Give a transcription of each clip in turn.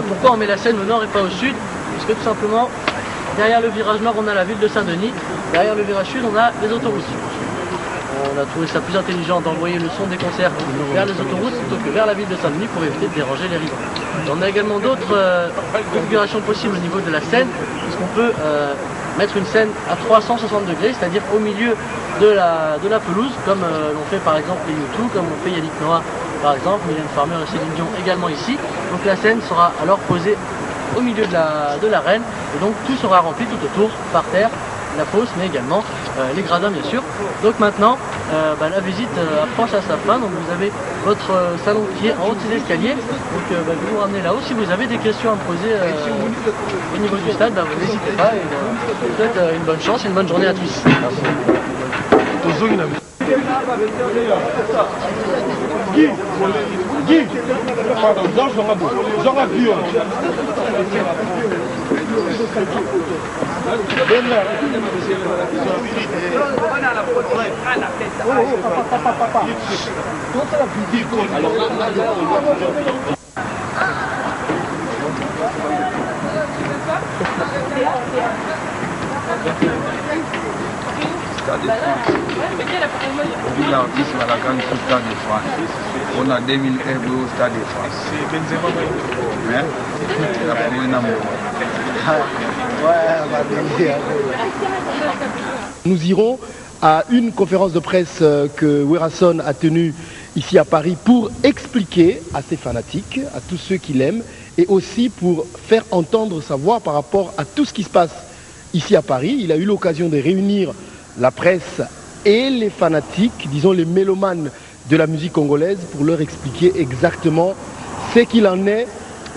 Pourquoi on met la scène au nord et pas au sud? Parce que tout simplement, derrière le virage nord, on a la ville de Saint-Denis. Derrière le virage sud, on a les autoroutes. On a trouvé ça plus intelligent d'envoyer le son des concerts vers les autoroutes plutôt que vers la ville de Saint-Denis pour éviter de déranger les riverains. On a également d'autres configurations possibles au niveau de la scène, puisqu'on peut mettre une scène à 360 degrés, c'est-à-dire au milieu de la pelouse, comme l'ont fait par exemple les U2, comme l'ont fait Yannick Noah par exemple, Mylène Farmer et Céline Dion également ici. Donc la scène sera alors posée au milieu de l'arène, et donc tout sera rempli tout autour, par terre, la fosse, mais également les gradins bien sûr. Donc maintenant, la visite approche à sa fin, donc vous avez votre salon qui est en haut de ces escaliers, donc je vais vous ramener là-haut. Si vous avez des questions à me poser au niveau du stade, vous n'hésitez pas, et je vous souhaite une bonne chance et une bonne journée à tous. Merci. Ville artiste à la grande Stade de France. On a 2000 euros au Stade de France. La première amour. Nous irons à une conférence de presse que Werason a tenue ici à Paris pour expliquer à ses fanatiques, à tous ceux qui l'aiment, et aussi pour faire entendre sa voix par rapport à tout ce qui se passe ici à Paris. Il a eu l'occasion de réunir la presse et les fanatiques, disons les mélomanes de la musique congolaise, pour leur expliquer exactement ce qu'il en est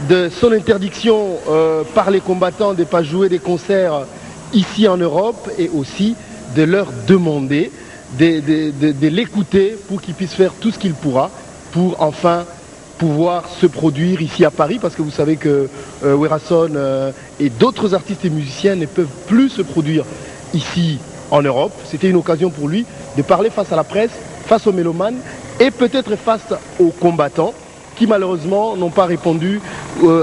de son interdiction par les combattants de ne pas jouer des concerts ici en Europe, et aussi de leur demander de l'écouter pour qu'il puisse faire tout ce qu'il pourra pour enfin pouvoir se produire ici à Paris, parce que vous savez que Werason et d'autres artistes et musiciens ne peuvent plus se produire ici en Europe. C'était une occasion pour lui de parler face à la presse, face aux mélomanes et peut-être face aux combattants qui malheureusement n'ont pas répondu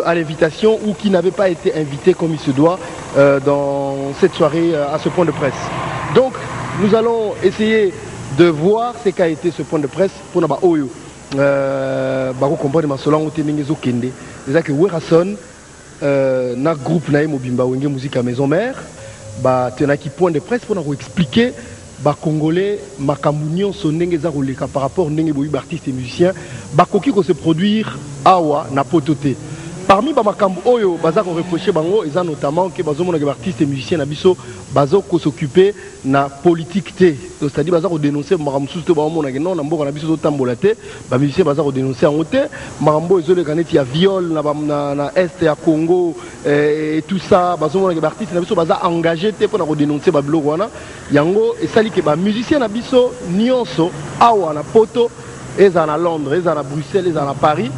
à l'invitation ou qui n'avaient pas été invités comme il se doit dans cette soirée à ce point de presse. Donc nous allons essayer de voir ce qu'a été ce point de presse pour Naba Oyo. Comprendre ma sola on tenait les okende. C'est que Werason na groupe na mobimba wenge musique à maison mère. Tenait qui point de presse pour nous expliquer Congolais makamunyo sonenge za roleka par rapport ndenge boyi artistes et musiciens bakoki ko se produire awa na pototé. Parmi makambu oyo baza ko reprocher bango eza notamment que bazo mona que artistes et musiciens na biso bazo ko s'occuper na politique té, c'est-à-dire baza ko dénoncer makambu sous te ba mona que non na mboka na biso to tambola té ba musiciens baza ko dénoncer en té makambu ezo le kaneti ya viol na est ya Congo et tout ça bazo mona que artistes na biso baza engagé té pour na ko dénoncer ba biloko wana yango esali que ba musiciens na biso nyonso awa na poto eza na Londres, eza na Bruxelles, eza na Paris.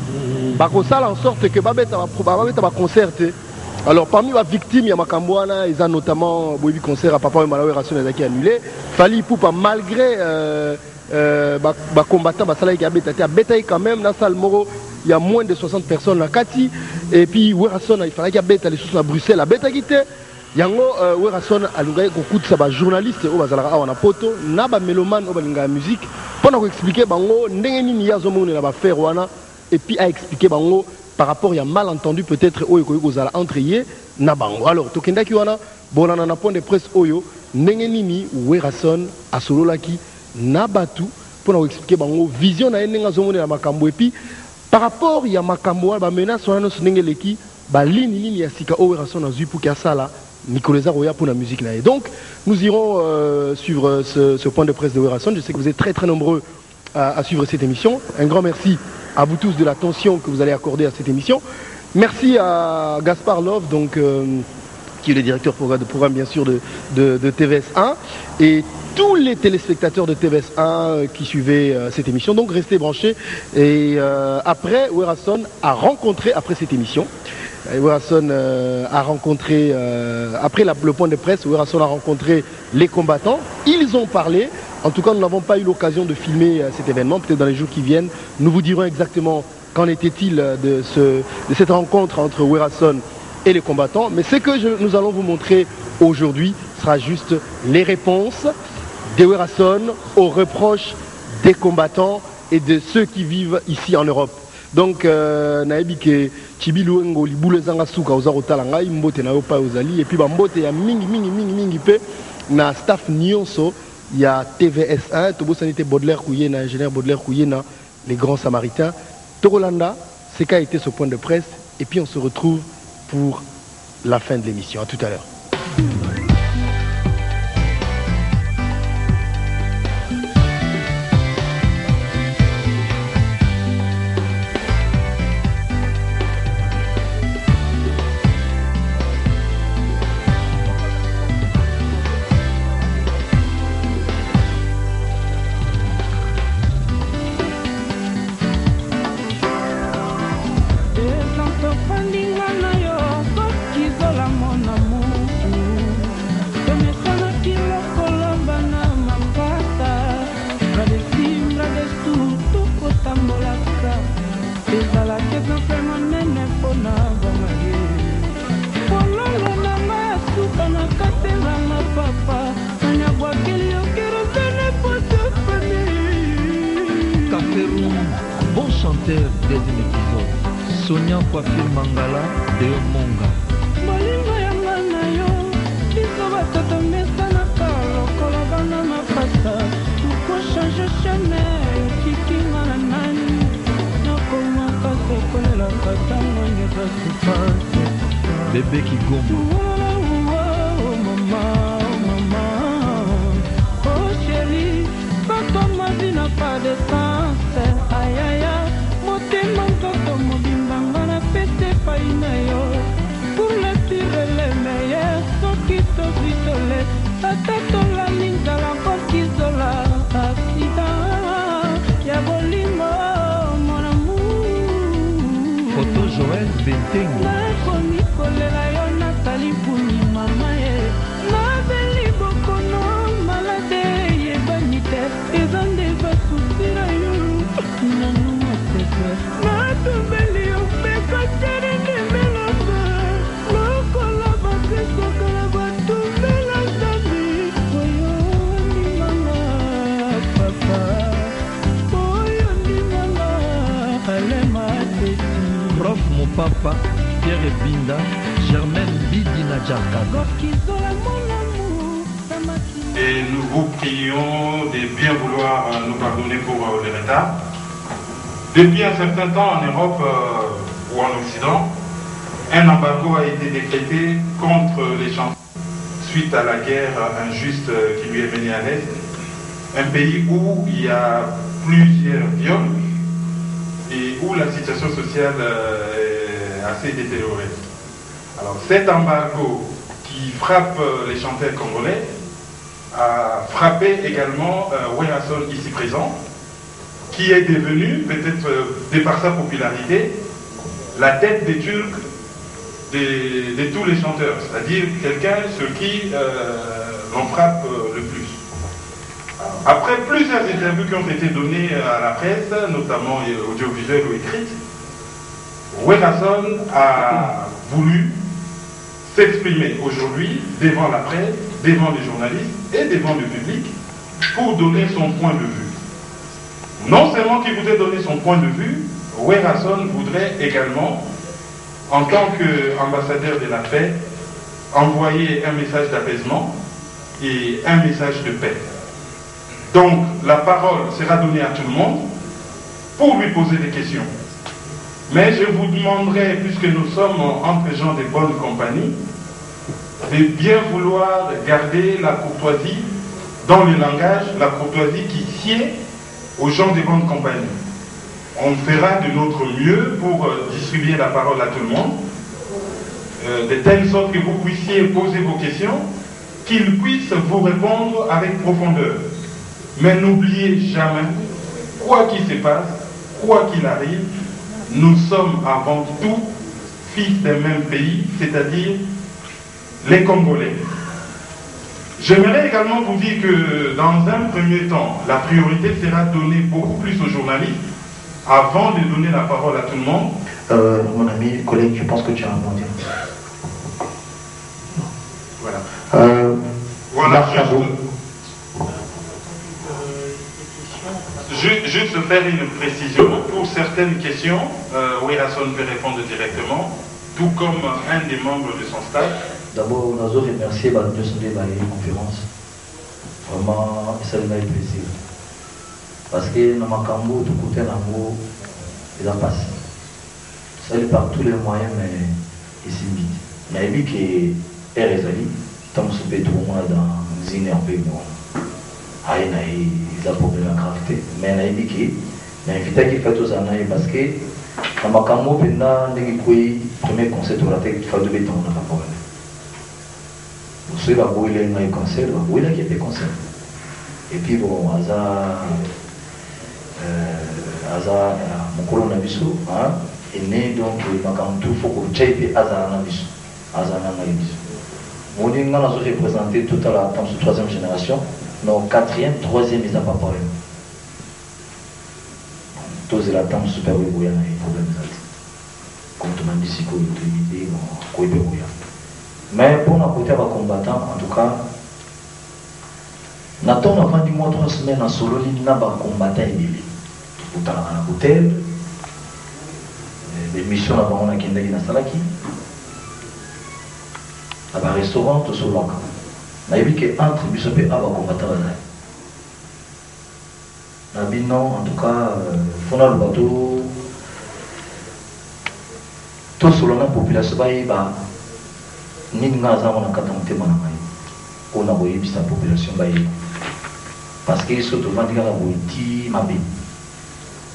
Ça en sorte que babeta va concerter. Alors parmi les victimes, il y a Makambouana, ils ont notamment un concert à Papa et Malawi Ration qui annulé. Fali Poupa malgré combattant Basala qui a bêté quand même dans salle Moro, il y a moins de 60 personnes là Kati et puis Werason il fallait qu'il y a bêté les choses à Bruxelles, la bêté quitté. Yango Werason a l'ungay beaucoup de ça journaliste au bazala a na poto na ba mélomane au balinga musique pour nous expliquer bango ndenge nini ya zomo na ba faire wana. Et puis à expliquer bango par rapport il y a malentendu peut-être oyo ko kozala entre yé na bango. Alors tokenda ki wana bonana na point de presse oyo ndenge nini Werason asololaki na batu pour nous expliquer bango vision na ndenga zomone na makambo. Et puis par rapport il y a makambo ba menace wana no ndenge leki ba ligne nini ya sika Werason azui pour ka sala Nicolas Roya pour la musique là. Et donc nous irons suivre ce point de presse de Werason. Je sais que vous êtes très très nombreux à suivre cette émission. Un grand merci à vous tous de l'attention que vous allez accorder à cette émission. Merci à Gaspard Love, donc, qui est le directeur de programme bien sûr de TVS1, et tous les téléspectateurs de TVS1 qui suivaient cette émission. Donc restez branchés. Et après, Werason a rencontré, après cette émission, Werason a rencontré, après le point de presse, Werason a rencontré les combattants. Ils ont parlé. En tout cas, nous n'avons pas eu l'occasion de filmer cet événement. Peut-être dans les jours qui viennent, nous vous dirons exactement qu'en était-il de cette rencontre entre Werason et les combattants. Mais ce que nous allons vous montrer aujourd'hui sera juste les réponses de Werason aux reproches des combattants et de ceux qui vivent ici en Europe. Donc, naebi ke chibilu ngo libule zanga suka oza kotala ngai mbote na yo pa ozali et puis ba mbote ya mingi pe na staff nyonso ya TVS1 tobo sanité Baudelaire Kouyena, ingénieur Baudelaire Kouyena, les grands samaritains. Torolanda, c'est qu'a été ce point de presse et puis on se retrouve pour la fin de l'émission. À tout à l'heure. Bon chanteur, deuxième épisode. Sonia Coiffure Mangala de Monga. Bolingo yanga na yo, biso batoto mesana kalo kolabana mapasa. Tuko change Chanel, kikinga na nani. Nakoma kase kolela katango nyeza supase. Bébé qui gombo. Oh mama, oh chérie, pas comme ma vie n'a pas de sens. Aïe aïe aïe, motema mtoto mobimbanga na pete paina yo. Pour le pire et le meilleur, soki tozwi tole, ata tolali nzala kokizola. Accident ya bolingo mon amour. Photo Joël Bentengo. Nakomi kolela yo nasali buni mama ye. Nabeli bokono malade yebani te, eza nde basusi na yo. Nanu mosese natubeli yo peka tere ndemelanga. Lokola bakesokala batubela nzambi. Oyo ndimanga papa, oyo ndimanga alema teti. Prof mon papa, Pierre Binda, Germaine Bidi Nadjarkada. Et nous vous prions de bien vouloir nous pardonner pour le retard. Depuis un certain temps en Europe ou en Occident, un embargo a été décrété contre les chanteurs suite à la guerre injuste qui lui est menée à l'Est. Un pays où il y a plusieurs viols et où la situation sociale est assez détériorée. Alors cet embargo qui frappe les chanteurs congolais a frappé également Werason ici présent, qui est devenu, peut-être de par sa popularité, la tête des Turcs de tous les chanteurs, c'est-à-dire quelqu'un sur qui l'on frappe le plus. Alors, après plusieurs interviews qui ont été données à la presse, notamment audiovisuelle ou écrite, Werason a voulu s'exprimer aujourd'hui devant la presse, devant les journalistes et devant le public pour donner son point de vue. Non seulement qu'il voudrait donner son point de vue, Werason voudrait également, en tant qu'ambassadeur de la paix, envoyer un message d'apaisement et un message de paix. Donc la parole sera donnée à tout le monde pour lui poser des questions. Mais je vous demanderai, puisque nous sommes entre gens de bonne compagnie, de bien vouloir garder la courtoisie dans le langage, la courtoisie qui sied aux gens de bonne compagnie. On fera de notre mieux pour distribuer la parole à tout le monde, de telle sorte que vous puissiez poser vos questions, qu'ils puissent vous répondre avec profondeur. Mais n'oubliez jamais, quoi qu'il se passe, quoi qu'il arrive, nous sommes avant tout fils d'un même pays, c'est-à-dire les Congolais. J'aimerais également vous dire que dans un premier temps, la priorité sera donnée beaucoup plus aux journalistes Avant de donner la parole à tout le monde... mon ami, collègue, je pense que tu as un mot à dire. Voilà. Voilà, juste faire une précision. Pour certaines questions, Werason peut répondre directement, tout comme un des membres de son staff. D'abord, on a remercié la conférence. Vraiment, ça m'a fait plaisir. Parce que dans ma cambo, tout côté l'amour, il a passé. Ça est par tous les moyens, mais il s'est mis. Il y a eu qui est résolu. Tant que ce tout le monde dans une heure, il y a un problème de gravité. Mais il y a eu qui est invité qui fait tous les parce que dans ma cambo, il y a un premier conseil de la tête qui fait de béton, on n'a pas de problème. Vous savez, il y a un conseil, il y a un conseil. Et puis bon, mon colon Nabiso est né donc il faut que tu aies Azar Nabiso. On a représenté tout à la troisième génération, non, quatrième, troisième, ils n'ont pas parlé. Tous les temps super il y a un problème. Comme tout le monde dit, c'est mais pour nous côté combattant, en tout cas, Nathan a vendu moi 3 semaines en solo, il n'a pas combattant et bébé. Pour t'en avoir un hôtel, les missions là-bas, on a qui n'a salaki. Là-bas, un restaurant, tout sur l'eau. On a vu qu'entre les missions, il y a un combattant. Non, en tout cas, il faut le bateau. Tout sur la population, ni ngaza on a katamte manamai on a voyé sa population baïe parce qu'ils sont devant dire la boiti mabe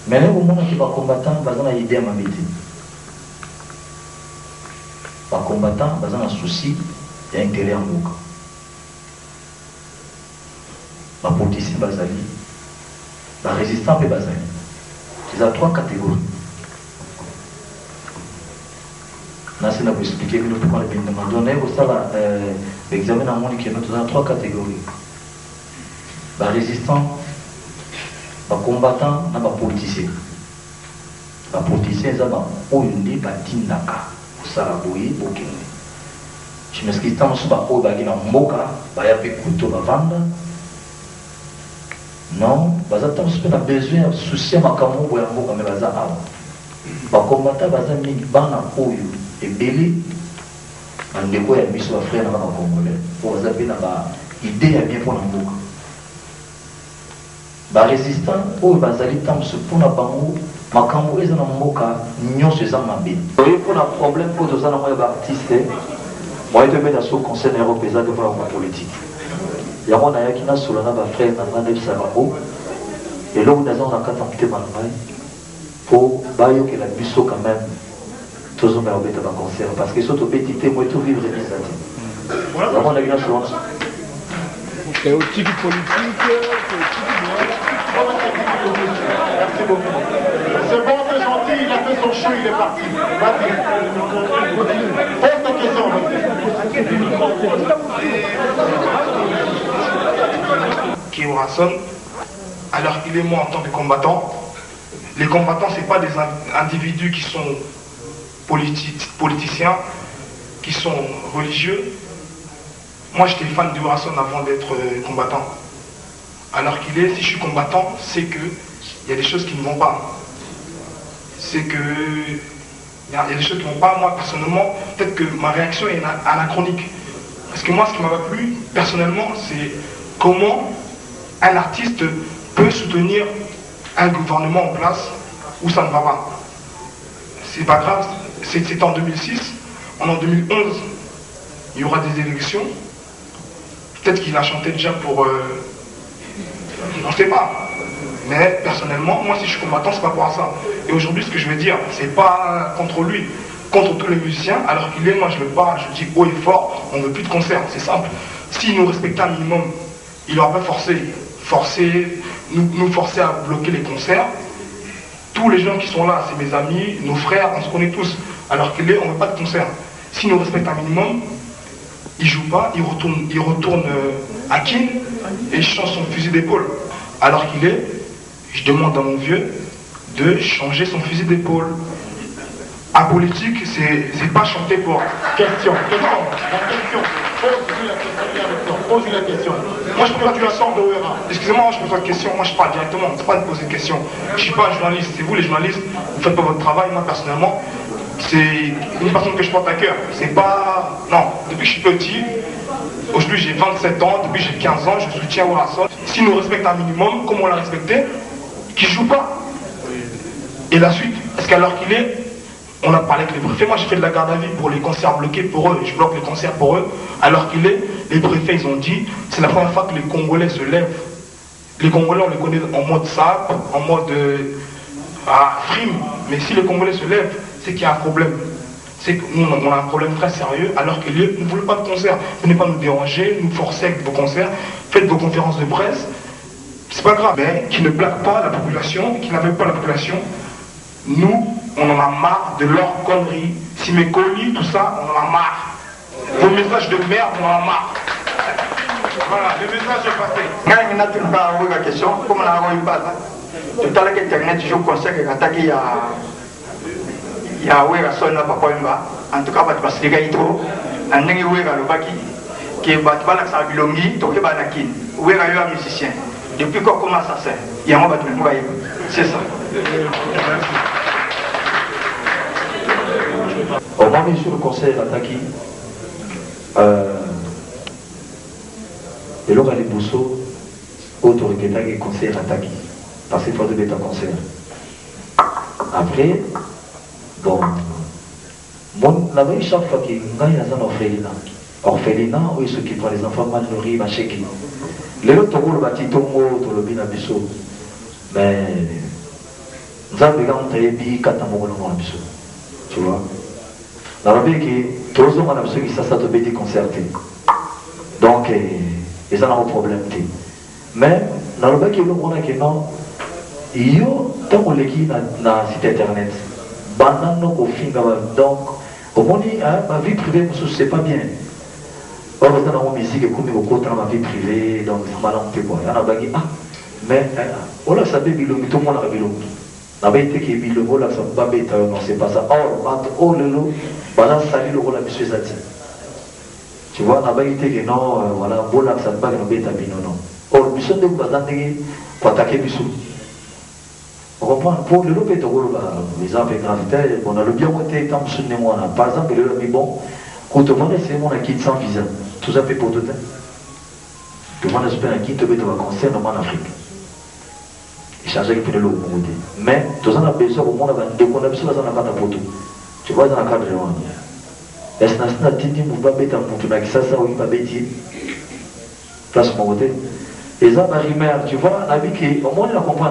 mais là au moment qui va combattant bazana idée mabe va combattant bazana souci et intérêt en bouc va politicien bazali va résistant pe bazali il y a 3 catégories. Nasi n'a pas expliqué que nous pouvons le bien demander. Vous savez, l'examen dans le monde qui est dans 3 catégories. Les résistants, les combattants, les politiciens. Les politiciens, ils ont des tindaka. Vous savez, vous savez, je m'excuse, tant que vous avez un moka, vous avez un couteau à vendre. Non, vous avez besoin de soucier ma camo ou un moka, mais vous avez les combattants, vous avez mis bana oyo. Et belé, en déco et mis sur la frère dans la congolais. Pour vous avez une idée à bien pour l'embouc. Les résistants, où ils ont été pour la bango, ma cambo est dans le moka, n'y a pas de bien. Vous voyez, pour le problème, pour les artistes, moi, je vais dans le conseil européen de la politique. Il y a un qui a sur la frère dans la Savaro, et là où nous avons un cas d'amputé malgré, pour que la busso quand même. Tous les gens ont concert parce que surtout petit moi tout vivre les vraiment la grâce c'est au type politique, merci beaucoup. C'est bon, c'est gentil, il a fait son show, il est parti. Vas-y, continue. Pose ta question. Qui est Werason, alors qu'il est moi en tant que combattant. Les combattants, ce n'est pas des individus qui sont politiciens, qui sont religieux. Moi j'étais fan de Werason avant d'être combattant. Alors qu'il est, si je suis combattant, c'est qu'il y a des choses qui ne vont pas. C'est que il y a des choses qui ne vont pas. Moi personnellement, peut-être que ma réaction est anachronique. Parce que moi ce qui m'a plu personnellement, c'est comment un artiste peut soutenir un gouvernement en place où ça ne va pas. C'est pas grave. C'est en 2006, en 2011, il y aura des élections. Peut-être qu'il a chanté déjà pour... on ne sait pas. Mais personnellement, moi si je suis combattant, c'est pas pour ça. Et aujourd'hui, ce que je veux dire, c'est pas contre lui, contre tous les musiciens, alors qu'il est, moi je veux pas, je dis haut et fort, on ne veut plus de concert, c'est simple. S'il nous respectait un minimum, il n'aurait pas nous forcer à bloquer les concerts. Tous les gens qui sont là, c'est mes amis, nos frères, on se connaît tous. Alors qu'il est, on ne veut pas de concert. S'il nous respecte un minimum, il ne joue pas, il retourne à Kin et il change son fusil d'épaule. Alors qu'il est, je demande à mon vieux de changer son fusil d'épaule. Apolitique, c'est pas chanter pour... Question. Pose-lui la question. Moi je pose la question de Ouéra. Excusez-moi, je pose la question, moi je parle directement, c'est pas de poser de question. Je suis pas un journaliste, c'est vous les journalistes, vous faites pas votre travail, moi personnellement, c'est une personne que je porte à cœur. C'est pas... Non, depuis que je suis petit, aujourd'hui j'ai 27 ans, depuis que j'ai 15 ans, je soutiens Ouérason. S'il nous respecte un minimum, comme on l'a respecté, qu'il joue pas. Et la suite, est-ce qu'à l'heure qu'il est, on a parlé avec les préfets, moi j'ai fait de la garde à vue pour les concerts bloqués pour eux, je bloque les concerts pour eux, alors qu'il est, les préfets ils ont dit, c'est la première fois que les Congolais se lèvent. Les Congolais on les connaît en mode sap, en mode frime, mais si les Congolais se lèvent, c'est qu'il y a un problème. C'est que nous on a un problème très sérieux, alors que nous ne voulons pas de concert. Venez pas nous déranger, nous forcer avec vos concerts, faites vos conférences de presse, c'est pas grave, mais qui ne plaque pas la population, qui n'aveugle pas la population. Nous, on en a marre de leurs conneries. Si mes colis, tout ça, on en a marre. Vos messages de merde, on en a marre. Voilà, le message est passé. Quand on a une question, comme on a eu pas, tout à l'heure Internet, je conseille qu'il y a Ouérason là, papa en tout cas, parce que les gars, trop, en n'ayant Ouéra le baki, qui est battu par la bilongi, tout est banakin. Ouéra est un musicien. Depuis qu'on commence à faire, il y a un battu, c'est ça. Au moment sur le conseil attaqué, et là, les bousseaux, autorité et conseil attaqué, parce qu'il faut de bêta conseil. Après, bon, mon avait chaque fois qu'il y a un orphelinat, où ceux qui prennent les enfants mal nourris, ma chérie. Les autres rôles bâtis tongo, tout le bin abisso, mais nous avons des gens qui ont été katamoko dans l'abisso, tu vois. Dans le pays qui, tous les gens qui sont été concertés. Donc, ils ont un problème. Mais, dans le pays qui est non, il y a tant qu'on est dans le site internet. Donc, au moins, ma vie privée, c'est pas bien. Or, dans la musique, comme il y a ma vie privée, donc ça m'a lancé quoi. Il y a un bagage, mais, on a ça, tout le monde a bilou. On a été qui est bilou, là, ça va pas être, non, c'est pas ça. Or, le lot, voilà, salut le rôle à monsieur Zati. Tu vois, on a été que non, voilà, bon, là, ça va pas être bilou, non. Or, monsieur de Bazandé, pour attaquer monsieur. On comprend, pour le lot, peut être rôle, les enfants gravité, on a le bien monté, tant que nous, par exemple, le lot, mais bon, quand on va c'est mon acquis sans visa. Tout ça fait pour tout le temps. Tout le monde espère un guide de vacances en Afrique. Il change avec le lot. Mais, tout ça, on a besoin au monde, on a besoin dans la carte à photo. Tu vois, dans la carte de l'homme. Est-ce que tu as dit que tu vas mettre un photo avec ça, ou il va mettre place mon côté. Et ça, ma rivière, tu vois, on a vu qu'au moins, on comprend.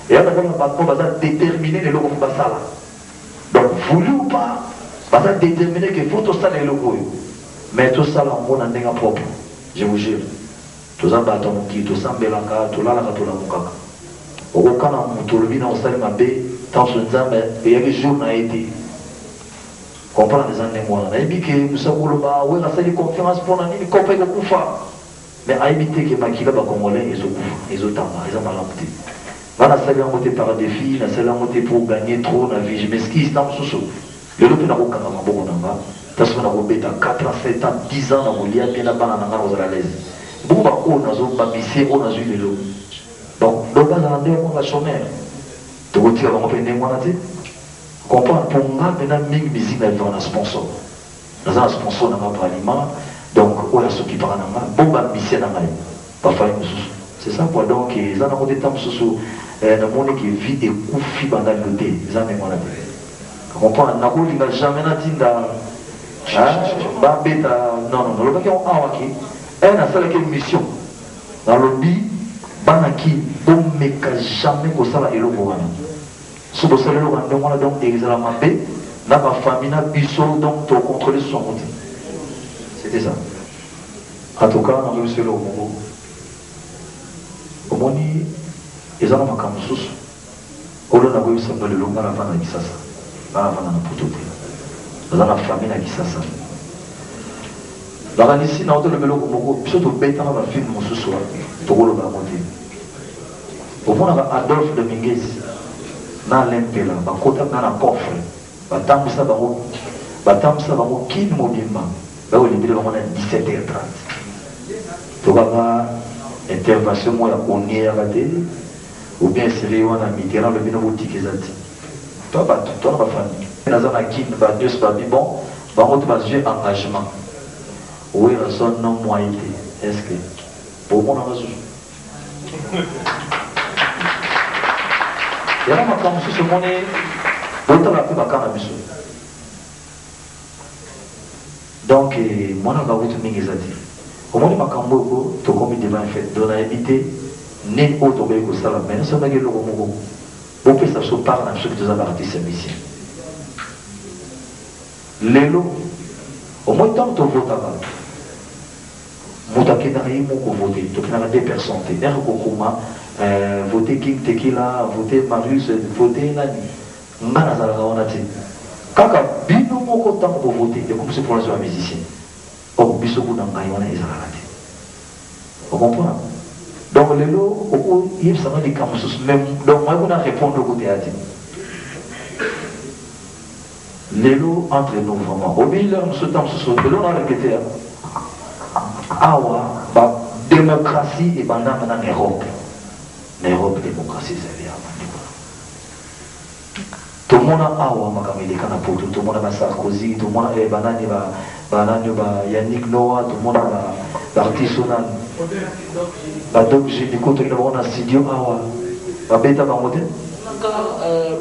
Et on a déterminer les logos de ça. Donc, voulu ou pas, on va déterminer que photo ça les logos. Mais tout ça, on a un propre. Je vous jure. Tout ça, tout ça, belanga, tout là, tout là, mukaka. Au Canada, tout le bien, on s'est mabé, tant que il y a des jours, on a été. Comprendre les années, moi, on a dit que nous sommes oui, on a fait des conférences pour l'année, mais qu'on paye le coup. Mais à éviter que Makila, Congolais, ils ont mal monté. On a salué en monté par défi, on a salué en monté pour gagner trop, on a vu, je m'excuse, dans le sous-sous. Le lot, on a aucun bon nanga. Parce qu'on a robé à 4 ans, 7 ans, 10 ans, on a bien à la l'aise. Bon, on a babissé, on a eu le lot. Donc, le bas dans le monde, on a chômé. Tu retires, on va faire des mois à dire. Comprends, pour moi, maintenant, musique, on a un sponsor. Nous avons un sponsor dans notre aliment, donc, on a ceux qui parlent dans bon, babissé dans la parfois, c'est ça, quoi. Donc, ils ont des temps sous le monde qui vit et couffit dans le thé. Ils ont des mois à dire. Comprends, on n'a jamais dit dans. Non, le bac on a qui elle a fait une mission dans le but banaki bon mais jamais que ça et le voilà sous le salaire on a donc examen B n'a pas famille n'a biso donc pour contrôler son côté c'était ça en tout cas on a réussi le Congo au moins ils ont un campus au lieu d'avoir réussi le long à la fin de ça à la fin de la poteau dans la famille qui s'assemble. La ici, dans le mélo, surtout bêta dans le film ce soir, pour le monter. Au moins, Adolphe Dominguez, na lempela bakota na coffre batambisa bango kini mobimba baolibile bango na 17h30 tobanga intervention moya onieyaka te ou bien série wana mitterrand lobi na botike eza te to bato to na bafamille naza na kini banyonso babi bon bango te bazwi engagement owera so no moyen te est ce que bomona bazuzu yana makambo mosusu omoni botala mpe bakana biso donc mwana babutu mingi eza te omoni makambo oyo tokomi devant fait do nayebi te nini oyo tokoki kosala mai nasomaki eloko moko bopesa biso part na biso ke toza baartiste musicien lelo omoi ntango tovotaka moto akendaka ye moko vote tokendaka 2 personnes te ere kokoma vote king tekila vote marius vote nani nga nazalaka wana te kaka bino moko ntango bovote ekomisi mpona zo ya musicien or biso kuna ngai wana ezalaka te ocomprendre donc lelo okoyebisanga likambo mosusu même donc moi kuna répondre kote ya te lelo entre nous vraiment obeyilere mosusu ntango mosusu lelo na répété awa badémocratie ebandaka na Europe démocratie ezali awa tomona awa makambo eleka na poto tomona basarkozy tomona banani yannick noa tomona baartiste onani badok génico tokina bango na studio awa babeta bango te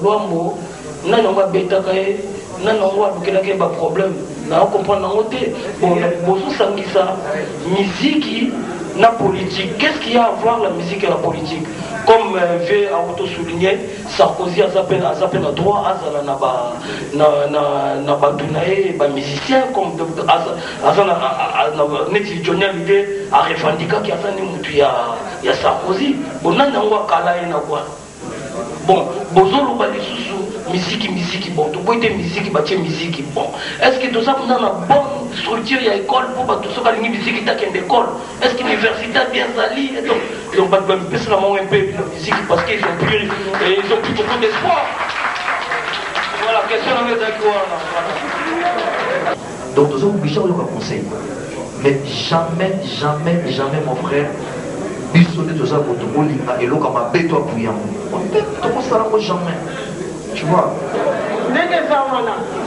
lwambo nani yango abetaka ye nani yango alukelaka ye baproblème na comprendre nango te bozosangisa miziki na politique. Qu'est-ce qu'il y a à voir la musique et la politique? Comme veut auto-souligner, Sarkozy a zappé le droit à Badounaé, les musiciens, comme Neti Johnny l'idée à revendiquer qu'il y a Sarkozy. Bon, on a Kalaï na quoi. Bon, bozolo bali susu musique bon, tu peux être musique bon. Est-ce que tout ça on a une bonne structure il y a école pour tout ça qui musique ta qu'une école. Est-ce que l'université bien sali et donc ils ont pas de plus la un peu de musique parce qu'ils ont plus beaucoup d'espoir. Voilà, question on est d'accord là. Donc nous sommes obligés de conseil. Mais jamais mon frère bisonner tout ça pour tout le monde et l'eau comme un béton bouillant. Comment ça va jamais? Tu vois?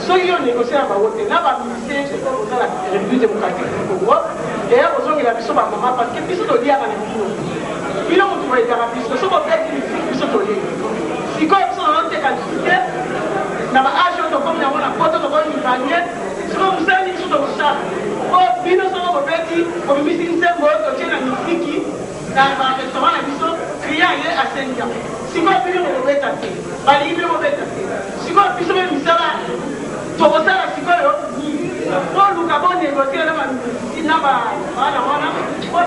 Ceux qui ont négocié à Bawote, là, va ministère de la République démocratique du Congo. Et aux gens qui ont besoin de maman parce que ils sont liés à la République. Ils ont trouvé des rapides, ils sont peut-être ils sont liés. Si quand ils sont en qualifié, dans ma âge, on comme dans la porte de une bannière, si on vous sert, ils sont dans le chat. Oh, ils sont au petit, au ministère de la musique. Dans le restaurant, la mission, criant à 5 ans. Si vous avez un mauvais tâté, vous avez un mauvais tâté. Si vous avez un mauvais tâté, vous avez un mauvais tâté. Vous avez négocié dans la musique, vous avez un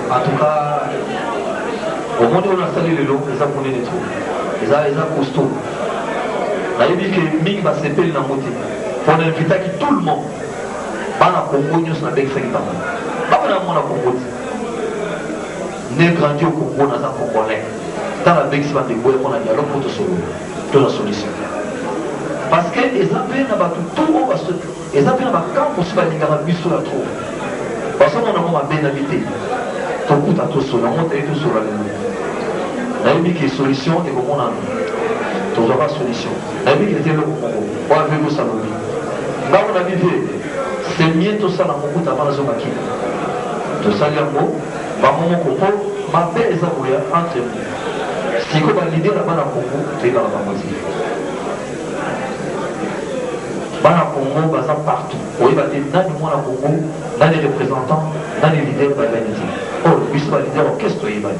en tout cas, au monde où on a salé les lots, les a pris des trous. Les a costauds. La Bible que Ming va s'épeler dans le monde. Pour inviter tout le monde. Pas la Congo, nous sommes avec 5 ans. Pas la Congo. Né grandi au Congo, dans un Congolais. Dans la Bex, on a des bois, on a dialogue pour te la solution. Parce que les appels n'ont pas tout le monde. Les appels n'ont pas quand on se va dire à sur la trouve. Parce qu'on a bien habité. Ton coup à tout sur la montre et tout sur la ligne. La Bible qui est solution et comment on a tu n'auras pas solution. La Bible qui était le Congo. On a vu ça nous. Là on a vu c'est mieux tout ça dans mon bout avant la zone qui. Tout ça il y a mot. Ma maman comprend. Ma belle est envoyée entre nous. Si on a l'idée là-bas dans le Congo, tu es dans la Bambazi. Dans le Congo, basé partout. Oui, bah des dans le monde Congo, dans les représentants, dans les leaders, bah les oh, lui c'est pas leader orchestre, il va.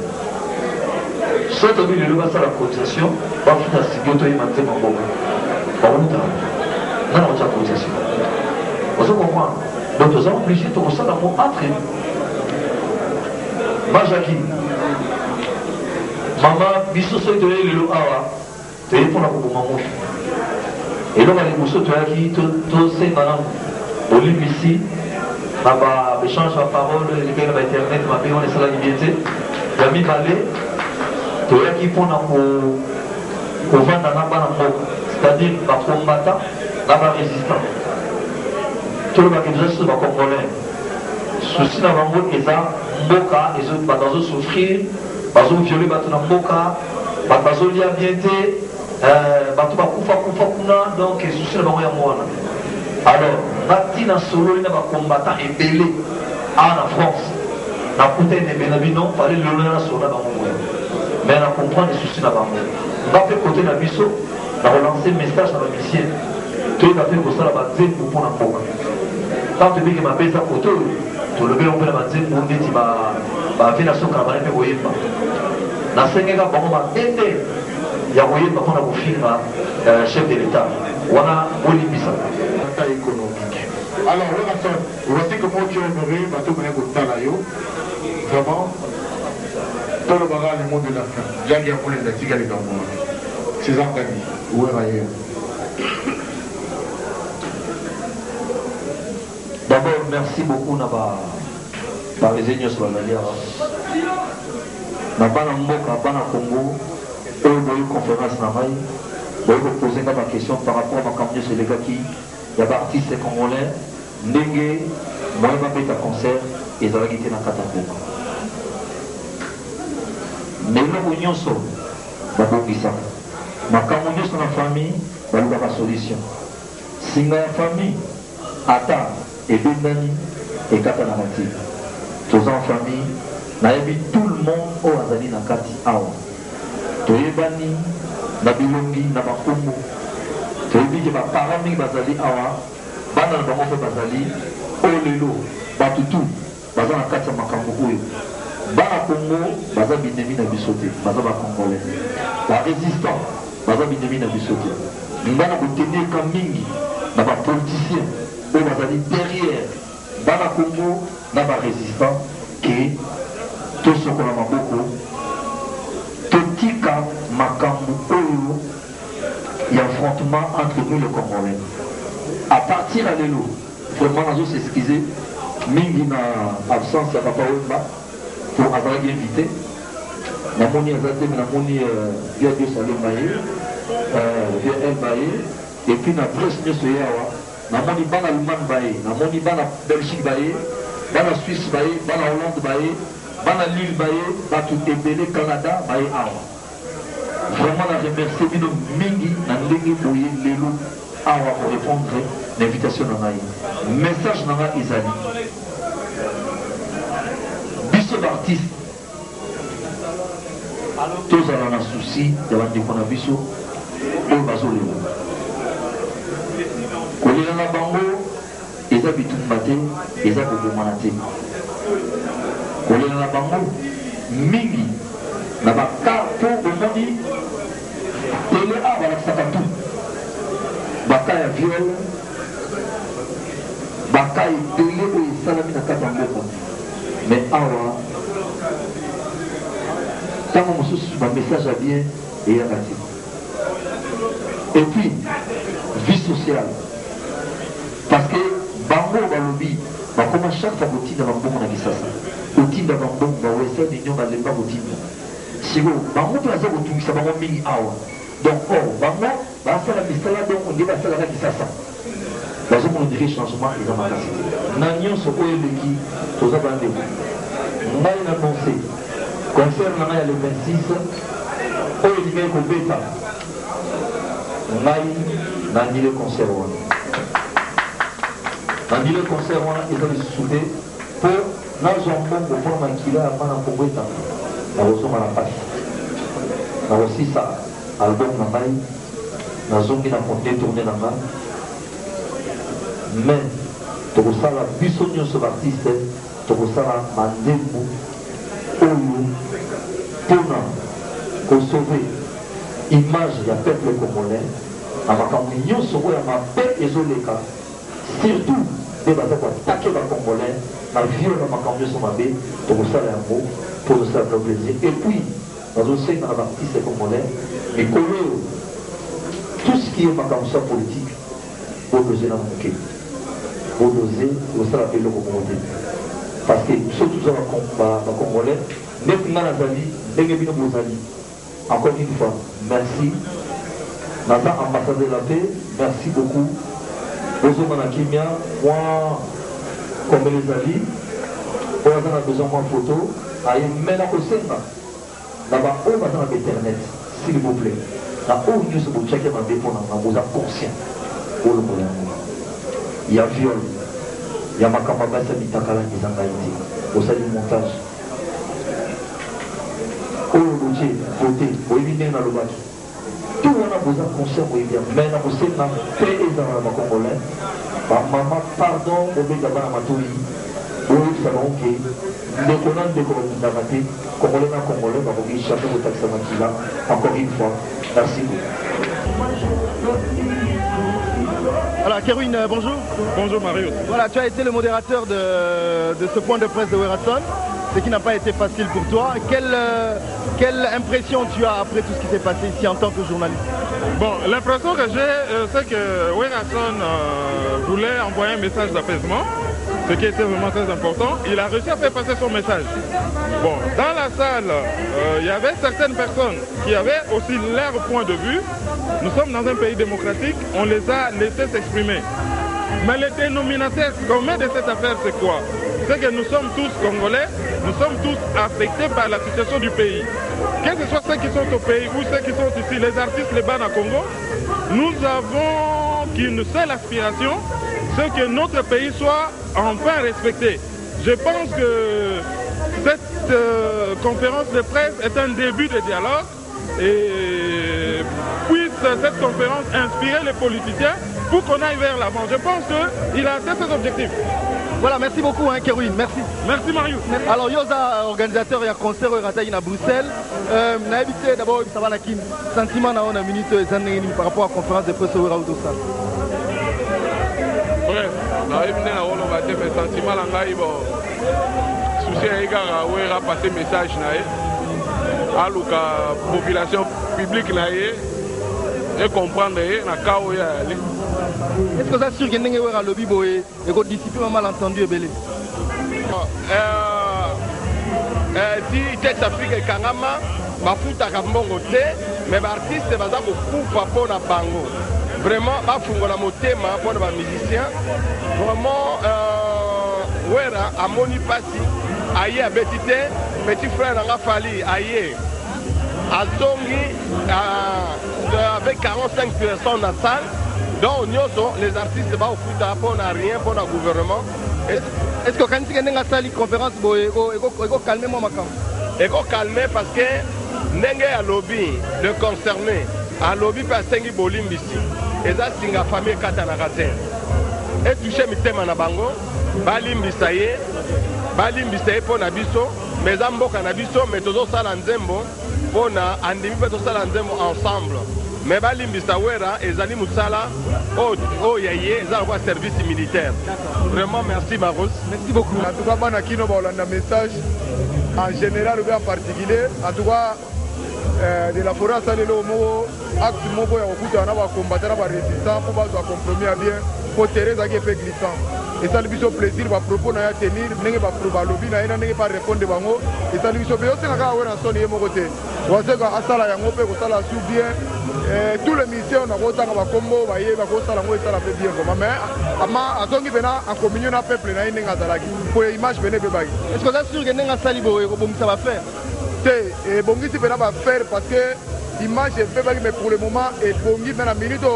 Soit tu as vu le logo à la cotisation, on va faire la sécurité, il m'a dit mon bon. On va nous dire. Non, on a la cotisation. Vous comprenez? Donc, nous sommes obligés de faire ça dans mon entrée. Majaki. Maman, biso so to le lo awa. To y pour la ko maman. Et là, les mousseaux, tu as qui, to c'est maman. Olim ici, échange de parole, les gars de Internet, ma paix, on est sur la liberté. Il y a mis balai, tu as qui pour vendre dans la c'est-à-dire les combattants, les résistants. Tout le monde qui est déjà sur les Congolais. Souci dans le monde, ils ont souffrir, ils ont violé les Mboka, ils ont lié bien, donc les soucis dans le monde. Alors, Martina Solo, il y a des combattants ébélés en France. Il y a des combattants il fallait le l'honneur sur la banque. Mais on comprend les soucis dans la banque. On va faire côté de la biseau, on va relancer un message à la mission. Tout le monde a fait pour ça, la banque pour la banque. Quand tu dis que ma baisse à côté, tu le mets en peu la banque pour dire que ma vie n'a pas de camarade. Dans 5 ans, on va aider. Il y a un moyen de chef de l'État. On a Bolibisa. Économique. Alors, voici comment tu aimerais, vraiment, tout le bagage du monde de la fin. Il y a pour les actifs, les gamins. C'est ça, où est ailleurs. D'abord, merci beaucoup par les ennemis sur la Nalia. Dans le Congo, il y a une conférence je vais vous poser ma question par rapport à ma campagne sur les gars qui y a des artistes congolais, Ndenge, moi je vais faire un concert et ça va quitter dans Katamboka. Mais nous, nous sommes ma campagne sur la famille, il y a une solution. Si la famille attend et Bendani et Katanamati, tous en famille, nous avons tout le monde au Azali dans Kati Awa. Toyebani, na bilongi na makombo toyebi ke baparent mingi bazali awa bana na bango mpe bazali oyo lelo batutu baza na kati ya makambo oyo bana kongo baza binemi na biso te baza bacongolais barésistant baza binemi na biso te ngana koteneka mingi na bapoliticien oyo bazali derrière bana kongo na barésistant ke tosokola maboko totika makambo oyo il y a affrontement entre nous les Congolais. À partir de l'élo, vraiment nous s'excuser, mingi na absence ya papa Wemba pour avoir invité. Na moni azate na moni via Dieu Salim Baye, via El Baye, et puis na presse nyoso yawa, na moni bana Allemagne Baye, na moni bana Belgique Baye, bana Suisse Baye, bana Hollande Baye, bana Lille Baye, batu ebele Canada Baye awa. Vraiment, je remercie Bino Mingi, Nandegi Boye, Lelo, Awa pour répondre à l'invitation de Naï. Message Nana Izali. Bisso d'artiste. Tous en ont un souci, il y a un décon à Bisso, au Bazo Léo. Kolina na Bango, ils habitent tout matin, ils habitent tout matin. Kolina na Bango, Mingi. Na baka po omoni tele awa la sakatu baka ya viol baka ya tele oyo esalami na kati ya mboka mais awa ntango mosusu bamessage ya bien eyaka te et puis vie sociale parce que bango balobi bakoma chaque fois kotinda bambongo na kisasa kotinda bambongo bawesa ninyo balemba kotinda siko bango mpe baza kotungisa bango mingi awa donc bango basala misala donc nde basalaka kisasa bazomona ndiri changement eza makasi te na nyonso oyo eleki toza bandeko ngai na nonse concert na ngai ya le 26 oyo elingai kobeta ngai nandile concert wana nandile concert wana eza lisusu te mpo nazwa mbongo mpona makila ya bana kobeta nazosoma na pasi nakosisa album na ngai nazongi na konte tourne na ngai mais tokosala biso nyonso baartiste tokosala mandembo oyo mpona kosauve image ya peuple congolais na makambo nyonso oyo ya mabe ezoleka surtout nde baza koatake bacongolais na viole na makambo nyonso mabe tokosala yango pour nous faire plaisir. Et puis, dans aussi dans l'artiste congolais, mais tout ce qui est ma comme ça politique, pour que j'ai dans mon cœur. pour doser au sein de la communauté. Parce que surtout dans le Congolais, même dans la vie, encore une fois, merci. Nata ambassadeur de la paix, merci beaucoup. Bozo Manakimia, moi, comme les amis, on a besoin de photo. Mais la Kosenga, là-bas, on va dans Internet, s'il vous plaît. Là où nous sommes checker ma dépôt, on a conscient. Il y a viol, il y a ma camarade qui est en Haïti, au sein du montage. Au routier, voter, au éviter dans le bac. Tout le monde a besoin de conscient, oui bien. Mais la Kosenga, paix et dans le Congolais. Maman, pardon, au béni d'abord à ma touille. Oui, ça va, ok. Déconnant de Congolais, Congolais, va vous échapper au taxi là. Encore une fois, merci beaucoup. Voilà, Kerwin, bonjour. Bonjour Mario. Voilà, tu as été le modérateur de ce point de presse de Werason, ce qui n'a pas été facile pour toi. Quelle impression tu as après tout ce qui s'est passé ici en tant que journaliste? Bon, l'impression que j'ai, c'est que Werason voulait envoyer un message d'apaisement, ce qui était vraiment très important. Il a réussi à faire passer son message. Bon, dans la salle, il y avait certaines personnes qui avaient aussi leur point de vue. Nous sommes dans un pays démocratique, on les a laissés s'exprimer. Mais le dénominateur commun de cette affaire, c'est quoi? C'est que nous sommes tous Congolais, nous sommes tous affectés par la situation du pays. Que ce soit ceux qui sont au pays ou ceux qui sont ici, les artistes, les bandes à Congo, nous avons qu'une seule aspiration, c'est que notre pays soit enfin respecté. Je pense que cette conférence de presse est un début de dialogue et puisse cette conférence inspirer les politiciens pour qu'on aille vers l'avant. Je pense qu'il a atteint ses objectifs. Voilà, merci beaucoup, hein, Kerwin. Merci. Merci, Mario. Alors, Yosa, organisateur et concert à Bruxelles. Naïbité, d'abord, ça va la kin. Sentiment, on a une minute par rapport à la conférence de presse au Raoudosa. Bref, naïbité, on va dire, mais sentiment, souci à égard où il a passé message, à la population publique, et comprendre, na kao ya ali. Est-ce que ça sûr que ndenge wera lobby boy et ko discipline malentendu ebele? Si texte Afrique kangama bafuta ka mbongo te mais ba artiste baza ko kufa pona bango. Vraiment bafungola motema pona ba musicien. Vraiment wera amoni pasi aye abetite petit frère nga fali aye. Azongi avec 45 personnes dans la salle, donc les artistes ne vont pas pour rien pour le gouvernement. Est-ce que quand tu as une conférence, il faut calmer mon macam? Il faut calmer parce que Nenge a lobby, le concerné, a lobby par Sengi Bolim ici. Et ça, c'est une famille Katanagazen. Et touché mi thème na bango, Balim Bisaye pour Nabiso, mais Zamboka Nabiso, mais toujours ça l'anzembo. On a andimi pe tosala nzembo ensemble mais balimbisa wera ezali musala o yaye za kwa service militaire. Vraiment merci Maros. Merci beaucoup. En tout cas bana kino ba olanda message en général ou en particulier en tout cas de la forêt salelo mo acte moko ya okuta na ba combattre ba résistants pour ba compromis à bien pour Teresa qui fait glissant. Et ça lui fait plaisir va propos na tenir ndenge ba lobby na ina ndenge pas répondre bango et ça lui fait bien aussi na ka wera soni ye moko te waseka asala yango pe ko sala sou bien tous les missions na ko tanga ba kombo ba ye ba ko sala ngo esala pe bien comme mais ama azongi bena en communion na peuple na ina ngazalaki pour image bene be bagi. Est-ce que ça sûr que ndenge sali bo ko bongisa ba faire te et bongisi bena ba faire parce que image be bagi mais pour le moment et bongi na minute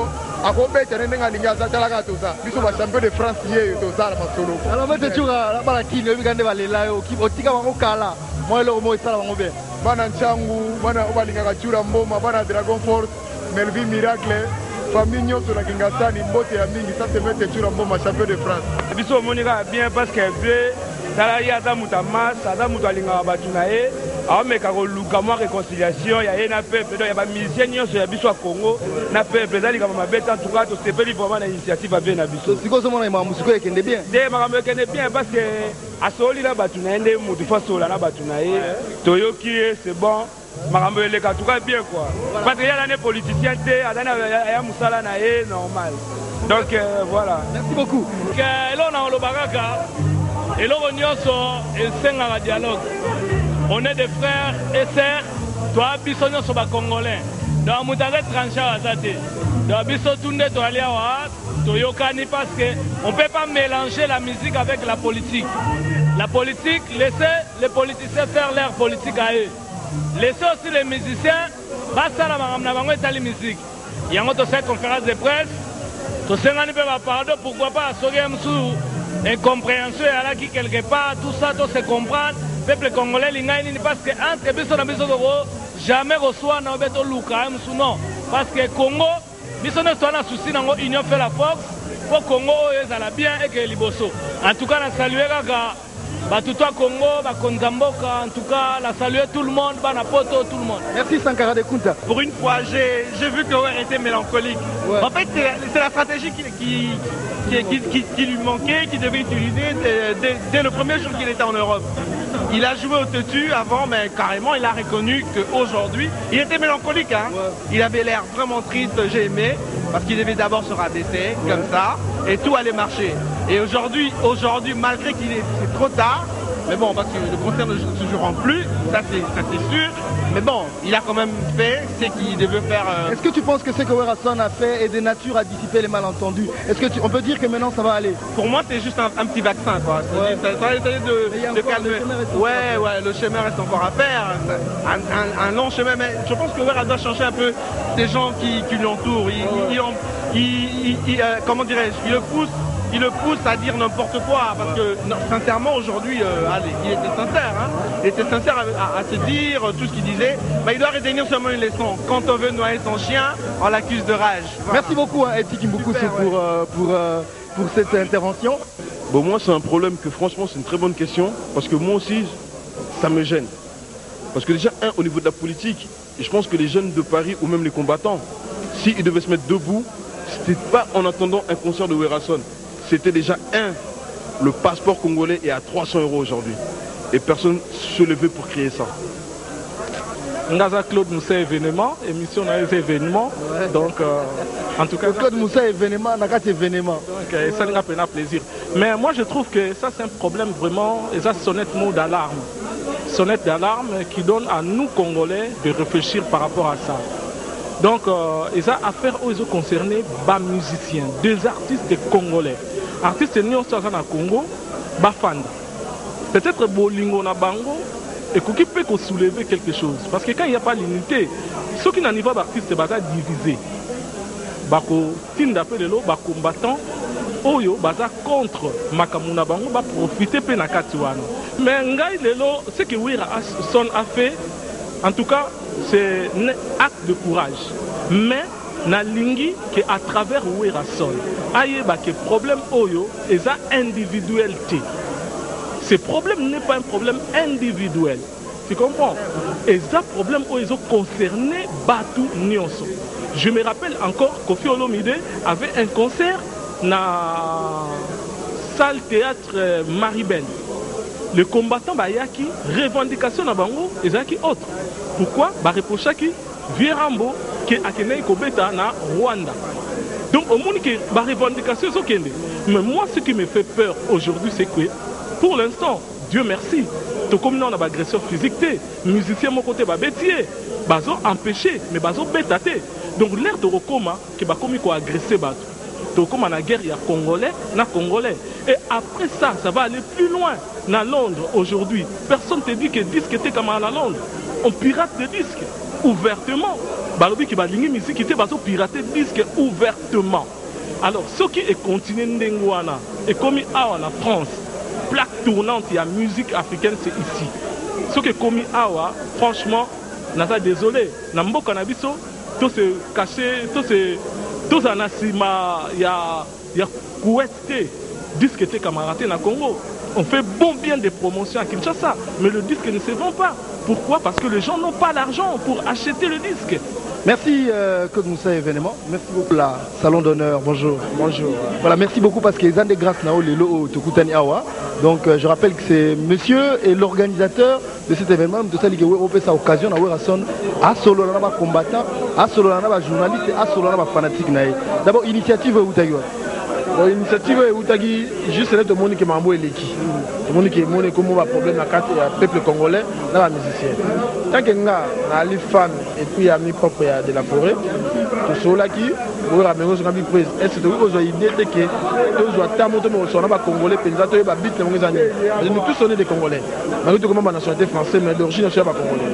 akobeta ndenge alingi azatalaka toza biso ba champion de France ye toza la masolo. Alors mete chura la bala kini obi kande balela yo otika bango kala moi le mo isala bango bien bana nchangu bana obalingaka chura mboma bana Dragon Force Melvin Miracle famille nyonso na Kingasani mbote ya mingi ça se mete chura mboma champion de France biso monika bien parce que be tala ya ata muta mas ata muta alingaka batu na ye aomeka koluka mwa réconciliation ya ye na peuple donc ya bamisien nyonso ya biso ya Congo na peuple eza likambo mabe te en tout cas tosepeli vraiment na initiative abe na biso sikoyo ozomona makambo sikoyo ekende bien te makambo ekende bien parce que asoli na batu na ye nde motu fo asola na batu na ye toyoki ye c'est bon makambo eleka en tout cas bien quoi parce que ya nane politicien te azali aya mosala na ye normal. Donc voilà. Merci beaucoup. Là on a le baraka et là on y a un dialogue. On est des frères et sœurs. Toi bisogno sur congolais. Donc mutare tranché azate. Donc biso tunde to ali awa to yokani parce que on peut pas mélanger la musique avec la politique. La politique, laissez les politiciens faire leur politique à eux. Laissez aussi les musiciens, basta la maramna et la musique. Il y a une conférence de presse, tout ça n'a pas pardon, pourquoi pas, sous incompréhension, et là quelque part, tout ça, tout se comprendre. Le peuple congolais, parce que entre Bisso et Bisso jamais reçoit un béton Luka, non. Parce que Congo, Bisso ne soit un souci, l'union fait la force, pour Congo, ils allaient bien et que Liboso. En tout cas, on a salué tout le Congo, en tout cas, la saluer tout le monde, Banapoto, tout le monde. Merci Sankara de Kunta. Pour une fois, j'ai vu que Ower était mélancolique. Ouais. En fait, c'est la stratégie qui lui manquait, qu'il devait utiliser dès le premier jour qu'il était en Europe. Il a joué au têtu avant, mais carrément, il a reconnu qu'aujourd'hui, il était mélancolique. Hein. Ouais. Il avait l'air vraiment triste, j'ai aimé, parce qu'il devait d'abord se rabaisser, comme ça, et tout allait marcher. Et aujourd'hui, malgré qu'il est trop tard, mais bon, parce que le concert ne se jouera plus, ça c'est sûr. Mais bon, il a quand même fait ce qu'il devait faire. Est-ce que tu penses que ce que Werason a fait est de nature à dissiper les malentendus? Est-ce que on peut dire que maintenant ça va aller? Pour moi, c'est juste un petit vaccin, quoi. Ouais. Ça va essayer de calmer. Ouais, le chemin reste encore à faire. Un long chemin, mais je pense que Werason doit changer un peu des gens qui l'entourent. Comment dirais-je, il le pousse à dire n'importe quoi, parce que non, sincèrement aujourd'hui, il était sincère, hein. Il était sincère à se dire tout ce qu'il disait, mais il doit retenir seulement une leçon. Quand on veut noyer son chien, on l'accuse de rage. Voilà. Merci beaucoup Eti Kimbukusu pour cette intervention. Bon, moi c'est un problème que franchement c'est une très bonne question, parce que moi aussi ça me gêne. Parce que déjà, au niveau de la politique, je pense que les jeunes de Paris ou même les combattants, s'ils devaient se mettre debout, c'était pas en attendant un concert de Werason. C'était déjà le passeport congolais est à 300 € aujourd'hui. Et personne ne se levait pour crier ça. Ngaza Claude Moussa événement, émission dans les événements. Ouais. Donc, en tout cas. Claude Moussa événement, n'a qu'à événement. Donc, ça nous a fait plaisir. Mais moi, je trouve que ça, c'est un problème vraiment. Et ça, sonnette mot d'alarme. Sonnette d'alarme qui donne à nous, Congolais, de réfléchir par rapport à ça. Donc, ils ont affaire aux concernés, bas musiciens, des artistes congolais. Artistes nés au Congo, Bafanda. Peut-être Bolingo na Bango, et qui peut soulever quelque chose. Parce que quand il n'y a pas l'unité, ceux qui n'ont pas d'artistes, c'est divisé. Bako Tinda Pelelo, Bako combattant, Oyo, Baza contre Makamuna Bango, va profiter de Nakatiwana. Mais Ngai Lelo, ce que Werason a fait, en tout cas, c'est un acte de courage. Mais, na lingi que à travers Werason, ayeba que problème Oyo, et ça individualité. Ce problème n'est pas un problème individuel. Tu comprends? Et ça problème Oyo, ils ont concerné Batu Nyonso. Je me rappelle encore Kofi Olomide avait un concert dans la salle théâtre Maribel. Le combattant Bayaki, revendication na bango, et ça qui autre. Pourquoi? Barepochaki, Vierambo, qui a Kenei Kobeta na Rwanda. Donc au monde qui a revendication sont kende. Mais moi ce qui me fait peur aujourd'hui c'est que pour l'instant, Dieu merci, tout comme nous on a agression physique, musiciens mon côté bétier, bazo empêché, mais bazo bétaté. Donc l'air de Rokoma qui va commis quoi agresser bateau. Tout comme en guerre il y a Congolais, na Congolais. Et après ça, ça va aller plus loin. Na Londres aujourd'hui, personne ne te dit que disque était comme à Londres. On pirate des disques ouvertement. Balobi qui va ligner musique qui était pirater disques ouvertement. Alors ce qui est continué Ndengwana et commis à la France, plaque tournante, il y a musique africaine, c'est ici. Ce qui est commis à franchement, n'a désolé. Nambo Canabiso, tout se caché, tout ça n'a il y a Kouette, disque était camaraté na Congo. On fait bon bien des promotions à Kinshasa, mais le disque ne se vend pas. Pourquoi? Parce que les gens n'ont pas l'argent pour acheter le disque. Merci Claude Moussa événement. Merci beaucoup la salon d'honneur. Bonjour. Bonjour. Voilà, merci beaucoup parce que les des grâces nao lelo Tokutani Awa. Donc je rappelle que c'est monsieur et l'organisateur de cet événement de cette ligue européenne sa occasion à Werason à solo na combattant, à solo na journaliste, à solo na fanatique naï. D'abord initiative Outaïwa. L'initiative est Outagi, juste là, tout le monde qui m'a envoyé l'équipe. Tout le monde qui m'a envoyé un problème dans le peuple congolais, dans la musicien. Tant que nous avons les fans et puis amis propres de la forêt, tout cela qui, vous avez une prise. Est-ce que vous avez une idée que nous avons Congolais, nous tous sommes des Congolais. Malgré tout, comme nationalité française, mais d'origine, nous sommes pas Congolais.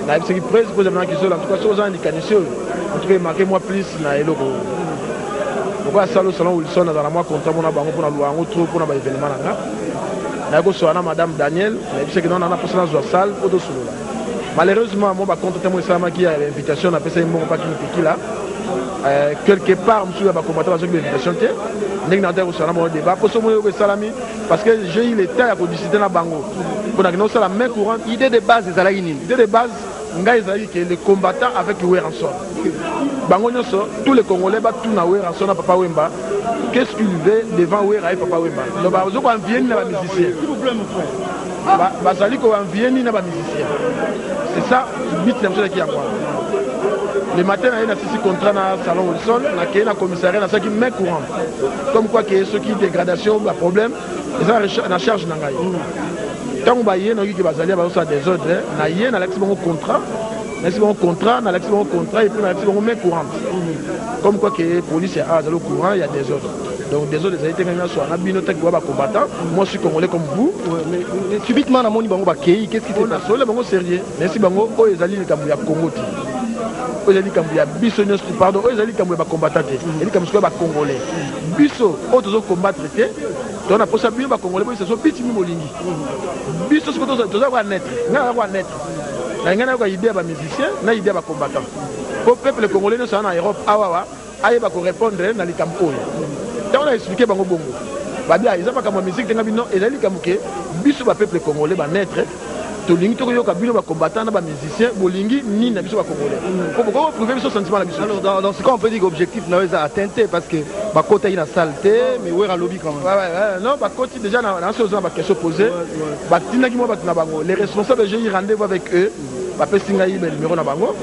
La FCI presse, vous avez en tout cas, sur les canisiers, en tout cas, marquez-moi plus dans les locaux. Pourquoi ça le salon Wilson dans la mois contrat pour la banque pour la loi en trop pour l'événement là. Là go sur madame Daniel, mais c'est que non on a passé dans la salle pour de solo là. Malheureusement moi par contre moi ça m'a qui a l'invitation on a passé un bon pas qui là. Quelque part monsieur va commenter avec l'invitation té. Nek na terre sur la débat pour ce moi salami parce que j'ai eu le temps à discuter na bango. Pour na non ça la main courante idée de base des alaïni. Idée de base ngai ezali que les combattants avec Weranson. Bango nyoso tous les Congolais ba tout na Weranson na Papa Wemba. Qu'est-ce qu'il veut devant Wera et Papa Wemba? Donc ba zo ko envier na ba musicien. S'il vous plaît mon frère. Ba zali ko envier na ba musicien. C'est ça bit na monsieur qui a quoi. Le matin na sisi contrat na salon Wilson na ke na commissariat na ça qui met courant. Comme quoi que ceux qui dégradation ba problème, ils na charge na ngai. Tant que baye na ki bazali ba so des ordres na yé na l'accès bon contrat. Merci bon contrat, na l'accès bon contrat et puis na l'accès bon main courante. Comme quoi que la police est à le courant, il y a des ordres. Donc des ordres, des été gagnants sur un abinotek ou un combattant. Moi je suis congolais comme vous. Mais subitement dans mon bango bakei, qu'est-ce qui se passe? On a bango sérieux. Merci bango o ezali le kambuya Congo. O ezali kambuya biso nyos pardon, o ezali kambuya ba combattant. Ezali kambuya ba congolais. Biso o tozo combattre te. Donc on a posé bien ba congolais, ils se sont petit molingi. Biso ce que tozo va net. Na va net. Na ngana ko idée ba musicien, na idée ba combattant. Pour le peuple congolais nous sommes en Europe awawa, aye ba ko répondre na likampo. Tant on a expliqué bango bongo. Ba bien, ils ont pas comme musique tenga bino ezali kamuke, biso ba peuple congolais ba naître. To lingi to yo ka bino ba combattant na ba musicien, bolingi ni na biso ba congolais. Pourquoi prouver biso sentiment la biso? Alors dans ce cas on peut dire que l'objectif n'a pas atteint parce que ba côté ina saleté mais wera lobby quand même. Ouais non ba côté déjà dans ce genre ba question posée. Ba tinaki mo ba tuna bango. Les responsables j'ai eu rendez-vous avec eux. Ba pesinga yi ba numéro na bango.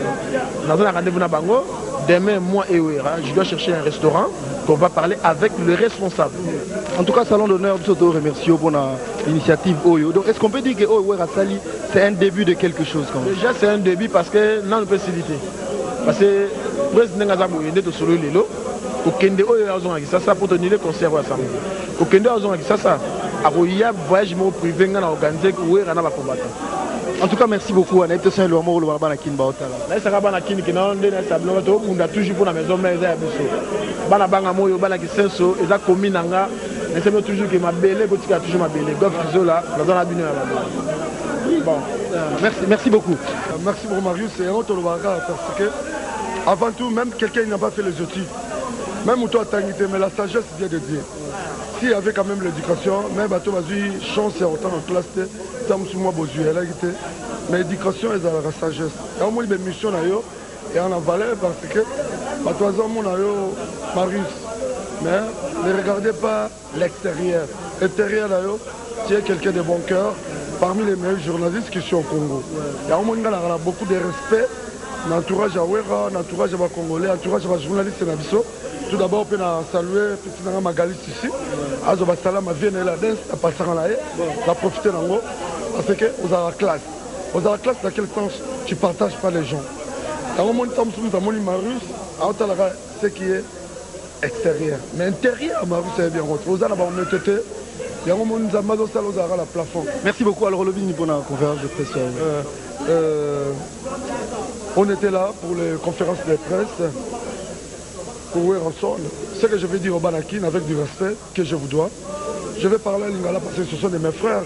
Dans un rendez-vous na bango. Demain, moi et Wera, je dois chercher un restaurant qu'on va parler avec le responsable. En tout cas, Salon d'honneur, nous te remercions pour l'initiative Oyo. Donc, est-ce qu'on peut dire que Wera Sali, c'est un début de quelque chose quand même? Déjà, c'est un début parce que non, on peut s'éviter. Parce que le président Ngazabou est né de Solo Lilo. Au Kende Oyo a ça pour tenir le concert ensemble. Au Kende Oyo a ça. À Roya, voyage privé, on a organisé que Wera n'a pas combattu. En tout cas, merci beaucoup. On a été saint Louamo, le Banakin Baotala. Là, ça va Banakin qui n'a pas on a toujours pour la maison, mais il y a Bana Bangamoyo, Banaki Senso, et la commune Nanga, mais c'est toujours que ma belle, petit a toujours ma belle. Goff Zola, la zone abîmée. Bon, merci beaucoup. Merci pour Marius, c'est un autre Lobaga parce que, avant tout, même quelqu'un n'a pas fait les études. Même où toi, tu as été, mais la sagesse vient de Dieu. S'il y avait quand même l'éducation, même à toi, vas-y, chance et autant en classe, mais l'éducation est dans la sagesse. Il y a une mission et on a valeur parce que, Marius, mais ne regardez pas l'extérieur. L'intérieur, tu es quelqu'un de bon cœur, parmi les meilleurs journalistes qui sont au Congo. Il y a beaucoup de respect. L'entourage à Wera, l'entourage à Congolais, l'entourage à journalistes Nabiso. Tout d'abord, on peut saluer Petit Magalis ici. Azo Basalam, Vienne la danse, la passer en l'air, la profiter d'ango. Parce que vous avez la classe. Vous avez la classe dans quel sens tu ne partages pas les gens. Dans le monde, nous avons Marius, ce qui est extérieur. Mais intérieur, Marius, c'est bien autre. Vous avez la honnêteté. Il y a un monde qui a la plafond. Merci beaucoup. Alors, le Lobby pour la conférence de presse. On était là pour les conférences de presse. Pour Weranson. Ce que je vais dire au Banakin avec du respect que je vous dois. Je vais parler à Lingala parce que ce sont de mes frères.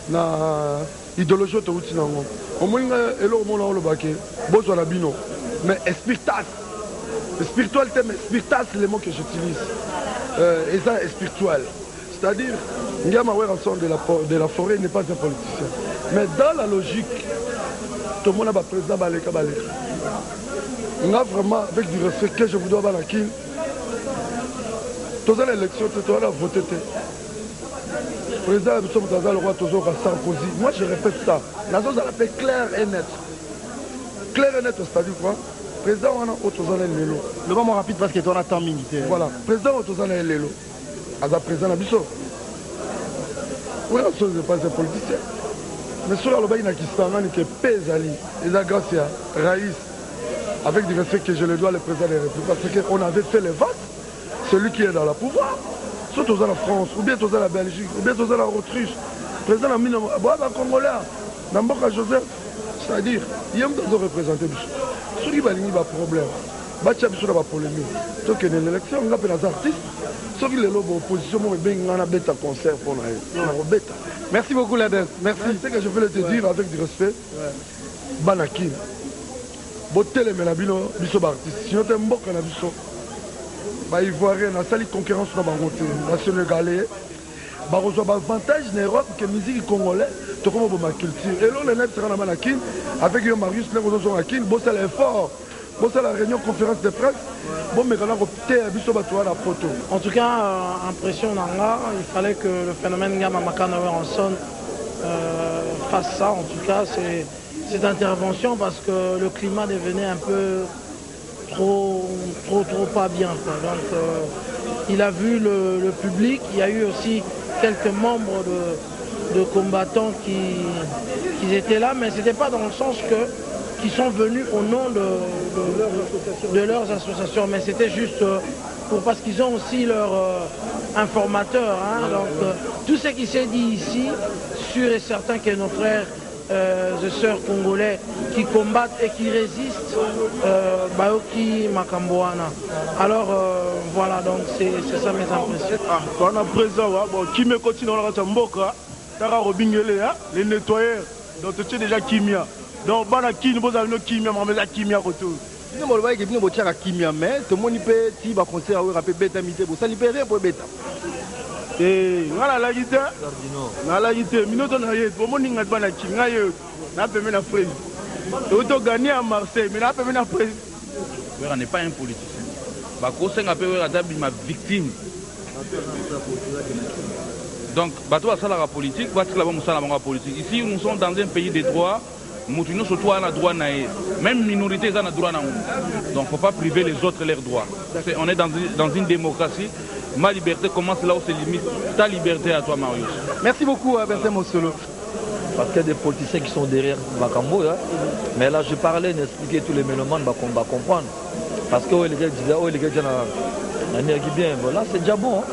Na idéologie au Tinango. Au moins, hello, mon nom, le baquet. Bozo la bino. Mais spiritas. Spiritualité, mais spiritas, c'est le mot que j'utilise. Et ça est spirituel. C'est-à-dire, Ngama Weranson de la forêt n'est pas un politicien. Mais dans la logique, tout le monde a un président Baleka Baleka. On a vraiment, avec du respect que je vous dois, Banakin, tous les élections, tu dois voter. Le président le roi Sarkozy. Moi, je répète ça. La chose, elle fait clair et net. Clair et net, c'est-à-dire quoi? Président, on a Otozana Lelo. Le moment rapide parce que tu as un temps militaire. Voilà. Président Otozana Lelo. aza président na biso oyo chose pas un politicien mais soki alobaki na kisangani ke mpe ezali eza grâce ya Raïs avec du respect que je le dois le président de la République parce qu'on avait fait le vote celui qui est dans le pouvoir soit toza la France ou bien toza la Belgique ou bien toza la Autriche président na mino boaza congolais na mboka Joseph c'est-à-dire ye moto azoreprésente biso soki balingi baproblème batia biso na bapolémique tokende na élection nga mpe naza artiste soki lelo baopposition moko ebengi nga nabeta concert mpo na ye nakobeta. Merci beaucoup Lades, merci. C'est que je veux te dire avec du respect banakine botelemela bino biso baartiste sino te mboka na biso baivoirien nasali concurrence na bango te na sénégalais bakozwa baavantage na Europe ke musique congolais tokoma boma culture elo le net sera na banakine avec yo Marius ndenge ozozonga kine bosala effort bosala réunion conférence de presse bomekana koteya biso bato wana poto. En tout cas, impression nanga, il fallait que le phénomène Ngama Makana Weranson fasse ça. En tout cas, cette intervention parce que le climat devenait un peu trop pas bien, quoi. Donc, il a vu le public. Il y a eu aussi quelques membres de combattants qui étaient là, mais c'était pas dans le sens qui sont venus au nom de leurs associations, mais c'était juste parce qu'ils ont aussi leurs informateurs. Hein, donc tout ce qui s'est dit ici, sûr et certain que nos frères et sœurs congolais qui combattent et qui résistent, Baoki Makamboana. Alors voilà, donc c'est ça mes impressions. On a présent, qui me continue dans la Mboka, Tara Robingele, les nettoyeurs, donc tu sais déjà Kimia. Donc, bana kini boza no kimia mamela kimia retour. Nous avons dit que nous avons kimia mais tout le monde peut si ba conseil à rapper bêta mité pour ça libérer pour bêta. Eh, ngala la gite. Ngala gite, minoto na yé, bomo ninga bana kinga yé, na peme na frère. Auto gagner à Marseille, mais na peme na frère. On n'est pas un politicien. Ba kosenga pe wera dabi ma victime. Donc, bato ça la politique, bato la musala la politique. Ici nous sommes dans un pays de droit. Nous surtout à la droit même minorité ont droit. Donc il ne faut pas priver les autres leurs droits. On est dans une démocratie. Ma liberté commence là où se limite ta liberté à toi, Marius. Merci beaucoup, Bertin Monsolo. Parce qu'il y a des politiciens qui sont derrière Bakambo. Hein. Mais là, je parlais d'expliquer tous les mélomanes, on va comprendre. Parce que les gars disaient, les gars disent, bien, voilà, c'est déjà bon. Hein.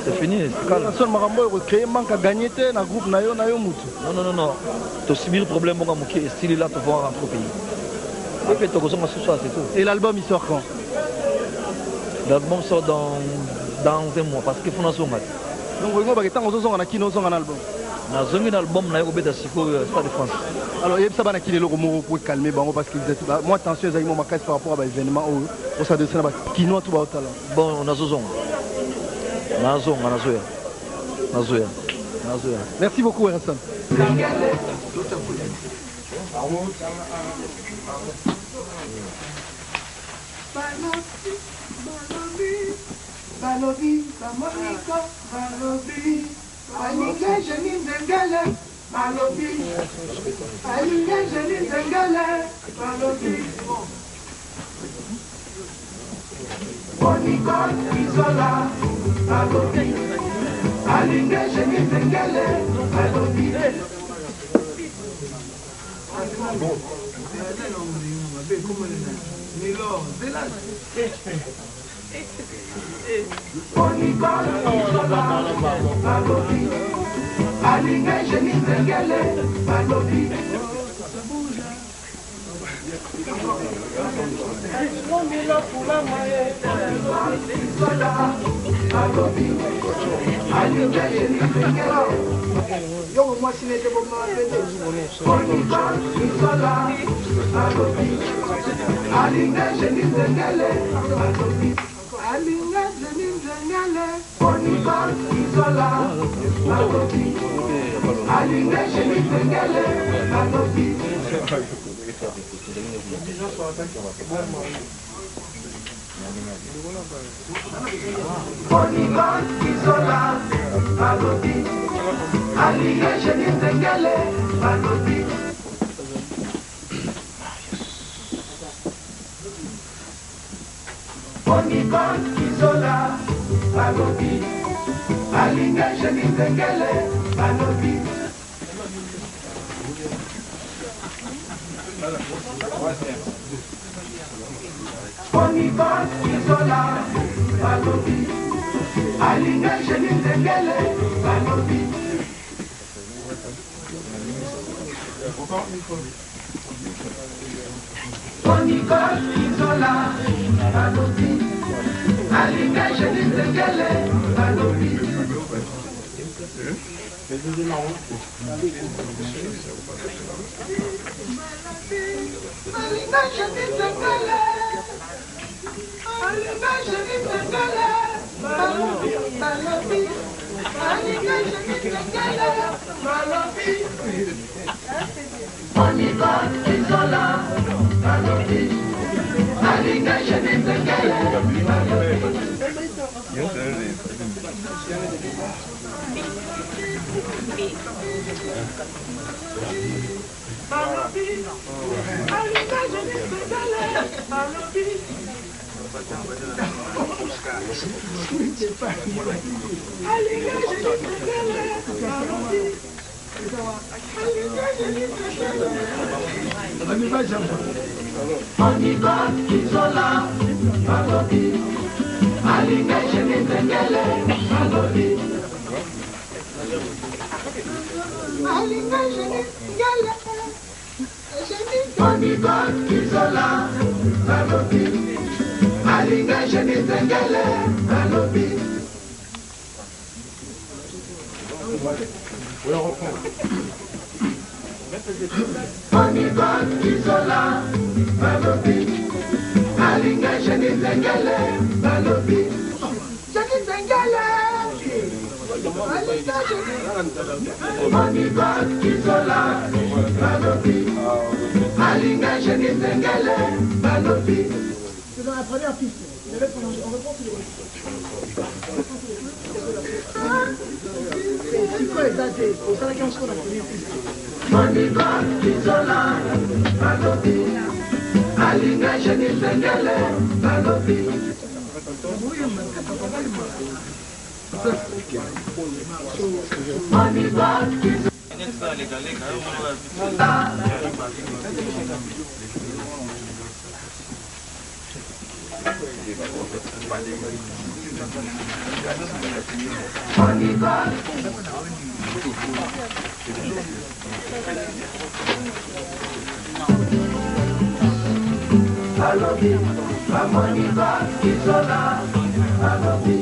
C'est fini, c'est calme. La seule Marambo est recréée, manque à gagner dans le groupe Nayo Moutou. Non. Tu as subi le problème, qui est stylé là, tu vas rentrer au pays. Après, tu as besoin de ce soir, c'est tout. Et l'album, il sort quand? L'album sort dans un mois, parce qu'il faut en sortir. Donc, vous avez un album. Un album, c'est pas de France. Alors, il y a ça qui est là pour calmer, parce que moi, attention, j'ai mon macasse par rapport à l'événement où ça descend qui noie tout le talent. Bon, on a Zozon. Merci beaucoup, Erasson. Balobi, Bamoniko, Balobi, Alinga Jeline Zengale, Balobi, Alinga Jeline Zengale, Balobi, Boniko, Isola, Balobi, Alinga Jeline Zengale, Balobi. Alinga Jeline Zengale, Balobi. Yo, moi, si n'était pas mal, Alinga Jeline Zengale, Balobi. Alinga Jeline Zengale, Boniko, Isola, Balobi. Alinga Jeline Zengale, Balobi. Boniko, Isola, Balobi. Alinga Jeline Zengale, Balobi. Boniko, Isola, Balobi. alinga jeni zengele balobi Ponibot isola balobi alinga jeni zengele balobi Ponibot isola balobi alinga jeni zengele balobi Alinga jeni zengele alinga jeni zengele balobi balobi alinga jeni zengele balobi Ponibot isola balobi alinga jeni zengele balobi alinga jeni zengele balobi Ponibot isola balobi alinga jeni zengele balobi alinga jeni zengele Ponibot isola balobi alinga jeni zengele balobi Ponibot isola balobi alinga jeni zengele balobi jeni zengele alinga jeni Ponibot isola balobi alinga jeni zengele balobi. C'est dans la première piste. On reprend tous les c'est quoi les dates? C'est ça qui est en la première piste. Ponibot isola balobi alinga jeni zengele balobi Ponibot balobi Ponibot isola balobi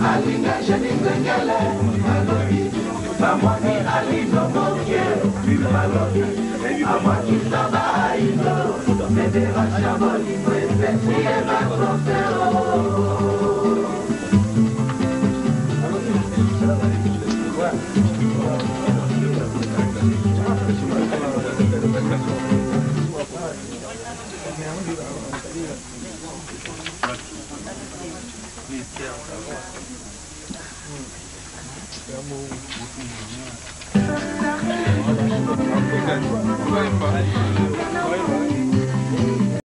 alinga jeni zengele balobi bamoni alino mokie balobi amakisa baido federasha bolingo espesi ebatrofeo